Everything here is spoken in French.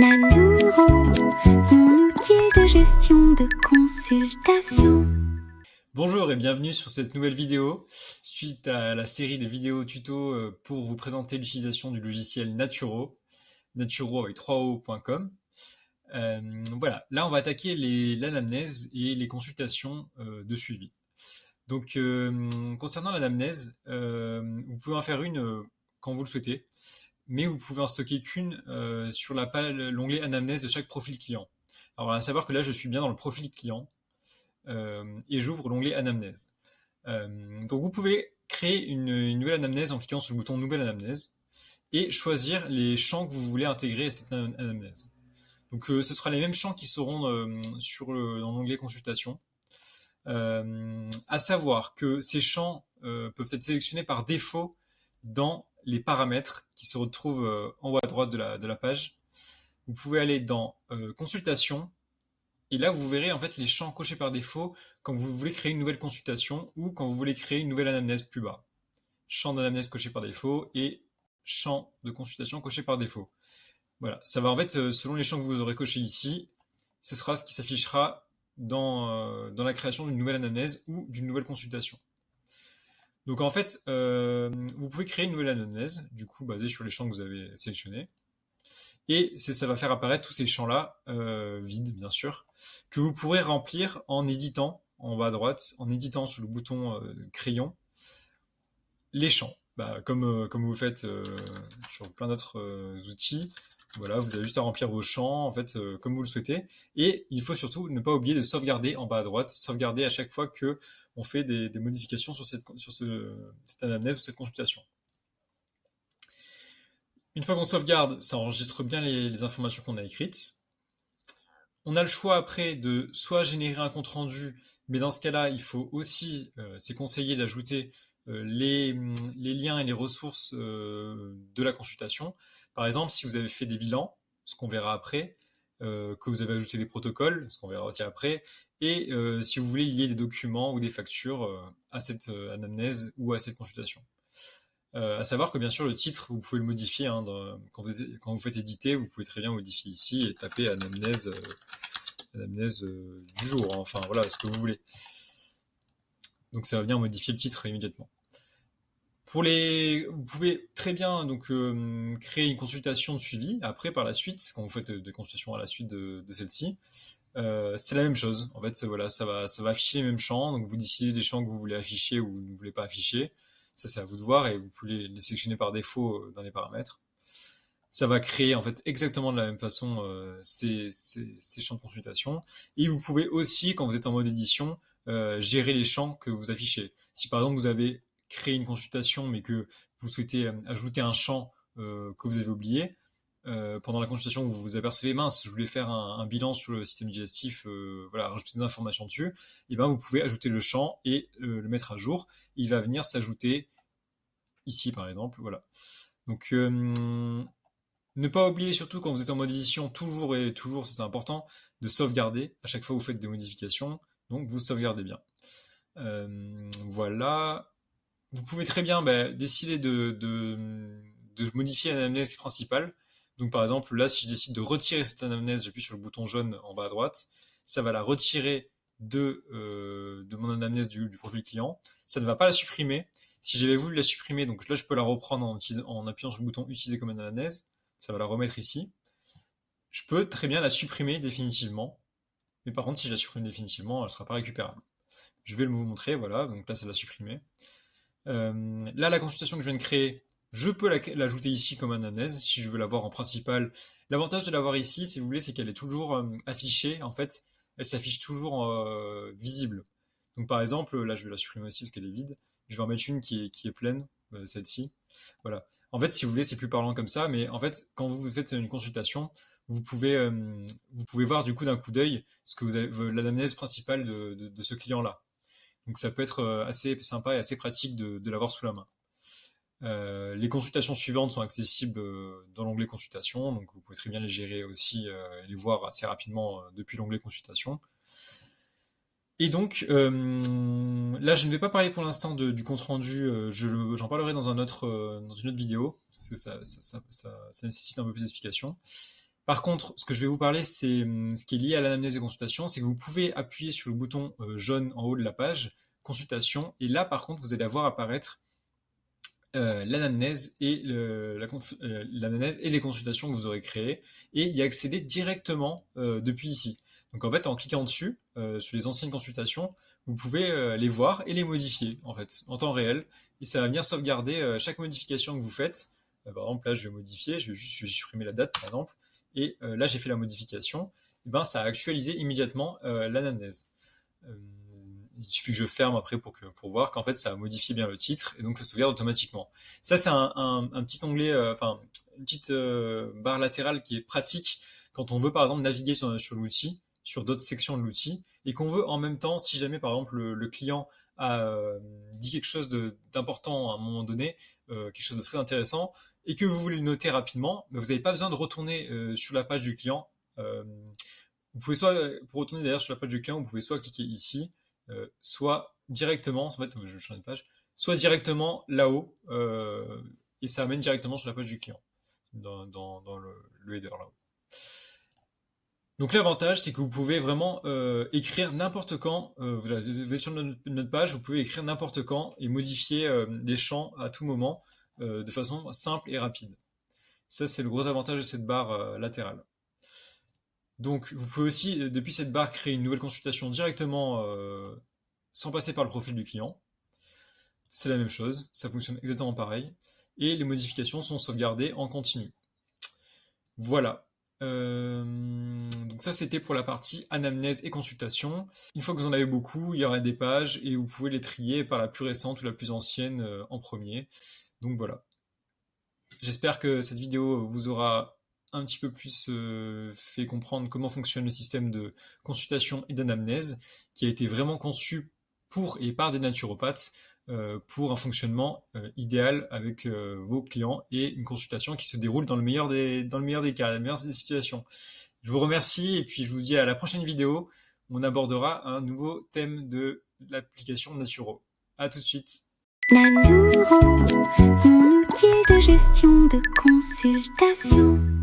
Naluro, mon outil de gestion de consultation. Bonjour et bienvenue sur cette nouvelle vidéo suite à la série de vidéos tuto pour vous présenter l'utilisation du logiciel Naturo, naturo avec 3o.com. Voilà, là on va attaquer l'anamnèse et les consultations de suivi. Donc concernant l'anamnèse, vous pouvez en faire une quand vous le souhaitez, mais vous pouvez en stocker qu'une sur l'onglet anamnèse de chaque profil client. Alors à savoir que là je suis bien dans le profil client et j'ouvre l'onglet anamnèse. Donc vous pouvez créer une nouvelle anamnèse en cliquant sur le bouton nouvelle anamnèse et choisir les champs que vous voulez intégrer à cette anamnèse. Donc ce sera les mêmes champs qui seront dans l'onglet consultation. À savoir que ces champs peuvent être sélectionnés par défaut dans les paramètres qui se retrouvent en haut à droite de la page. Vous pouvez aller dans consultation et là vous verrez en fait les champs cochés par défaut quand vous voulez créer une nouvelle consultation ou quand vous voulez créer une nouvelle anamnèse plus bas. Champ d'anamnèse coché par défaut et champ de consultation coché par défaut. Voilà, ça va en fait selon les champs que vous aurez cochés ici, ce sera ce qui s'affichera dans la création d'une nouvelle anamnèse ou d'une nouvelle consultation. Donc en fait, vous pouvez créer une nouvelle anamnèse, du coup basée sur les champs que vous avez sélectionnés. Et ça va faire apparaître tous ces champs-là, vides bien sûr, que vous pourrez remplir en éditant, en bas à droite, en éditant sur le bouton crayon, les champs. Comme vous le faites sur plein d'autres outils. Voilà, vous avez juste à remplir vos champs en fait comme vous le souhaitez. Et il faut surtout ne pas oublier de sauvegarder en bas à droite, sauvegarder à chaque fois que on fait des modifications sur cette anamnèse ou cette consultation. Une fois qu'on sauvegarde, ça enregistre bien les informations qu'on a écrites. On a le choix après de soit générer un compte rendu, mais dans ce cas-là, il faut aussi, c'est conseillé d'ajouter les liens et les ressources de la consultation. Par exemple, si vous avez fait des bilans, ce qu'on verra après, que vous avez ajouté des protocoles, ce qu'on verra aussi après, et si vous voulez lier des documents ou des factures à cette anamnèse ou à cette consultation. À savoir que bien sûr le titre vous pouvez le modifier quand vous faites éditer, vous pouvez très bien modifier ici et taper anamnèse du jour, enfin voilà ce que vous voulez. Donc ça va venir modifier le titre immédiatement. Vous pouvez très bien donc créer une consultation de suivi après par la suite quand vous faites des consultations à la suite de celle-ci. C'est la même chose. En fait, voilà, ça va afficher les mêmes champs. Donc vous décidez des champs que vous voulez afficher ou vous ne voulez pas afficher. Ça, c'est à vous de voir et vous pouvez les sélectionner par défaut dans les paramètres. Ça va créer en fait exactement de la même façon ces champs de consultation. Et vous pouvez aussi, quand vous êtes en mode édition, gérer les champs que vous affichez. Si par exemple vous avez créé une consultation mais que vous souhaitez ajouter un champ que vous avez oublié, pendant la consultation vous vous apercevez mince, je voulais faire un bilan sur le système digestif, voilà, rajouter des informations dessus, et ben vous pouvez ajouter le champ et le mettre à jour. Il va venir s'ajouter ici par exemple, voilà. Donc ne pas oublier surtout quand vous êtes en mode édition, toujours, ça c'est important, de sauvegarder à chaque fois que vous faites des modifications, donc vous sauvegardez bien. Voilà. Vous pouvez très bien décider de modifier l'anamnèse principale. Donc par exemple, là, si je décide de retirer cette anamnèse, j'appuie sur le bouton jaune en bas à droite, ça va la retirer de mon anamnèse du profil client. Ça ne va pas la supprimer. Si j'avais voulu la supprimer, donc là, je peux la reprendre en appuyant sur le bouton utiliser comme anamnèse. Ça va la remettre ici. Je peux très bien la supprimer définitivement. Mais par contre, si je la supprime définitivement, elle ne sera pas récupérable. Je vais vous montrer, voilà, donc là, ça l'a supprimé. Là, la consultation que je viens de créer, je peux l'ajouter ici comme anamnèse si je veux la voir en principal. L'avantage de l'avoir ici, si vous voulez, c'est qu'elle est toujours affichée. En fait, elle s'affiche toujours visible. Donc par exemple, là je vais la supprimer aussi parce qu'elle est vide. Je vais en mettre une qui est pleine, celle-ci. Voilà. En fait, si vous voulez, c'est plus parlant comme ça, mais en fait, quand vous faites une consultation, vous pouvez voir du coup d'un coup d'œil ce que vous avez, l'anamnèse principale de ce client-là. Donc ça peut être assez sympa et assez pratique de l'avoir sous la main. Les consultations suivantes sont accessibles dans l'onglet consultation, donc vous pouvez très bien les gérer aussi et les voir assez rapidement depuis l'onglet consultation. Et donc là, je ne vais pas parler pour l'instant du compte rendu, j'en parlerai dans une autre vidéo, parce que ça nécessite un peu plus d'explication. Par contre, ce que je vais vous parler, c'est ce qui est lié à l'anamnèse et consultation, c'est que vous pouvez appuyer sur le bouton jaune en haut de la page, consultation, et là par contre, vous allez voir apparaître l'anamnèse et les consultations que vous aurez créées, et y accéder directement depuis ici. Donc en fait, en cliquant dessus, sur les anciennes consultations, vous pouvez les voir et les modifier en fait, en temps réel, et ça va venir sauvegarder chaque modification que vous faites. Par exemple, là, je vais modifier, je vais supprimer la date par exemple, et là, j'ai fait la modification, et ben, ça a actualisé immédiatement l'anamnèse. Il suffit que je ferme après pour voir qu'en fait ça a modifié bien le titre et donc ça sauvegarde automatiquement. Ça c'est un petit onglet, une petite barre latérale qui est pratique quand on veut par exemple naviguer sur l'outil, sur d'autres sections de l'outil et qu'on veut en même temps, si jamais par exemple le client a dit quelque chose d'important à un moment donné, quelque chose de très intéressant et que vous voulez le noter rapidement, vous n'avez pas besoin de retourner sur la page du client. Vous pouvez pour retourner d'ailleurs sur la page du client, vous pouvez soit cliquer ici, soit directement, en fait, je change de page, soit directement là-haut, et ça amène directement sur la page du client, dans le header là-haut. Donc l'avantage, c'est que vous pouvez vraiment écrire n'importe quand, vous êtes sur notre page, vous pouvez écrire n'importe quand et modifier les champs à tout moment de façon simple et rapide. Ça, c'est le gros avantage de cette barre latérale. Donc, vous pouvez aussi, depuis cette barre, créer une nouvelle consultation directement sans passer par le profil du client. C'est la même chose, ça fonctionne exactement pareil. Et les modifications sont sauvegardées en continu. Voilà. Donc ça, c'était pour la partie anamnèse et consultation. Une fois que vous en avez beaucoup, il y aura des pages et vous pouvez les trier par la plus récente ou la plus ancienne en premier. Donc voilà. J'espère que cette vidéo vous aura un petit peu plus fait comprendre comment fonctionne le système de consultation et d'anamnèse, qui a été vraiment conçu pour et par des naturopathes, pour un fonctionnement idéal avec vos clients et une consultation qui se déroule dans le meilleur des cas, dans la meilleure des situations. Je vous remercie et puis je vous dis à la prochaine vidéo où on abordera un nouveau thème de l'application Naturo. À tout de suite. Naturo, mon outil de gestion de consultation.